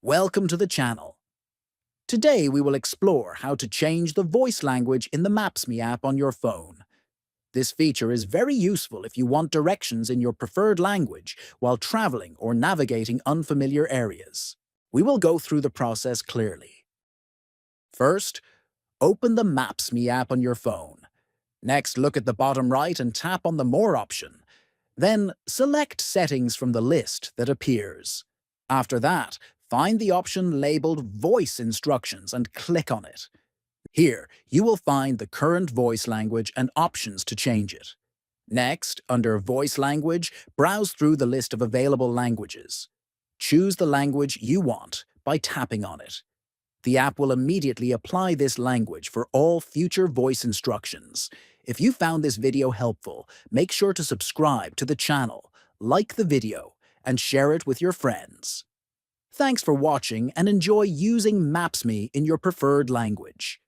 Welcome to the channel. Today we will explore how to change the voice language in the Maps.me app on your phone. This feature is very useful if you want directions in your preferred language while traveling or navigating unfamiliar areas. We will go through the process clearly. First, open the Maps.me app on your phone. Next, look at the bottom right and tap on the More option. Then, select Settings from the list that appears. After that, find the option labeled Voice Instructions and click on it. Here, you will find the current voice language and options to change it. Next, under Voice Language, browse through the list of available languages. Choose the language you want by tapping on it. The app will immediately apply this language for all future voice instructions. If you found this video helpful, make sure to subscribe to the channel, like the video, and share it with your friends. Thanks for watching and enjoy using Maps.me in your preferred language.